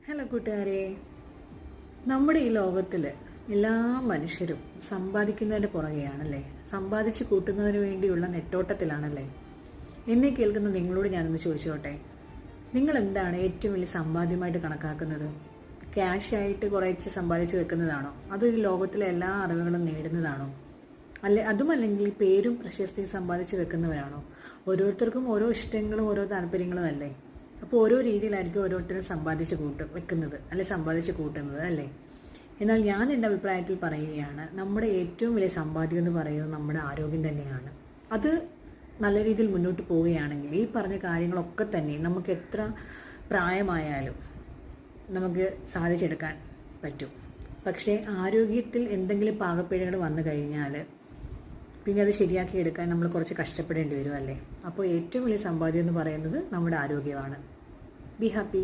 Hello കൂട്ടുകാരെ, നമ്മുടെ ഈ ലോകത്തിൽ എല്ലാ മനുഷ്യരും സമ്പാദിക്കുന്നതിൻ്റെ പുറകെയാണല്ലേ, സമ്പാദിച്ച് കൂട്ടുന്നതിന് വേണ്ടിയുള്ള നെട്ടോട്ടത്തിലാണല്ലേ. എന്നെ കേൾക്കുന്ന നിങ്ങളോട് ഞാനൊന്ന് ചോദിച്ചോട്ടെ, നിങ്ങൾ എന്താണ് ഏറ്റവും വലിയ സമ്പാദ്യമായിട്ട് കണക്കാക്കുന്നത്? ക്യാഷായിട്ട് കുറച്ച് സമ്പാദിച്ച് വെക്കുന്നതാണോ, അതോ ഈ ലോകത്തിലെ എല്ലാ അറിവുകളും നേടുന്നതാണോ? അതുമല്ലെങ്കിൽ പേരും പ്രശസ്തിയും സമ്പാദിച്ച് വെക്കുന്നവരാണോ? ഓരോരുത്തർക്കും ഓരോ ഇഷ്ടങ്ങളും ഓരോ താല്പര്യങ്ങളും അല്ലേ. അപ്പോൾ ഓരോ രീതിയിലായിരിക്കും ഓരോരുത്തരും സമ്പാദിച്ച് സമ്പാദിച്ച് കൂട്ടുന്നത് അല്ലേ. എന്നാൽ ഞാൻ എൻ്റെ അഭിപ്രായത്തിൽ പറയുകയാണ്, നമ്മുടെ ഏറ്റവും വലിയ സമ്പാദ്യം എന്ന് പറയുന്നത് നമ്മുടെ ആരോഗ്യം തന്നെയാണ്. അത് നല്ല രീതിയിൽ മുന്നോട്ട് പോവുകയാണെങ്കിൽ ഈ പറഞ്ഞ കാര്യങ്ങളൊക്കെ തന്നെ നമുക്ക് എത്ര പ്രായമായാലും നമുക്ക് സാധിച്ചെടുക്കാൻ പറ്റും. പക്ഷേ ആരോഗ്യത്തിൽ എന്തെങ്കിലും പാകപ്പിഴകൾ വന്നു കഴിഞ്ഞാൽ പിന്നെ അത് ശരിയാക്കി എടുക്കാൻ നമ്മൾ കുറച്ച് കഷ്ടപ്പെടേണ്ടി വരും അല്ലേ. അപ്പോൾ ഏറ്റവും വലിയ സമ്പാദ്യം എന്ന് പറയുന്നത് നമ്മുടെ ആരോഗ്യമാണ്. Be happy.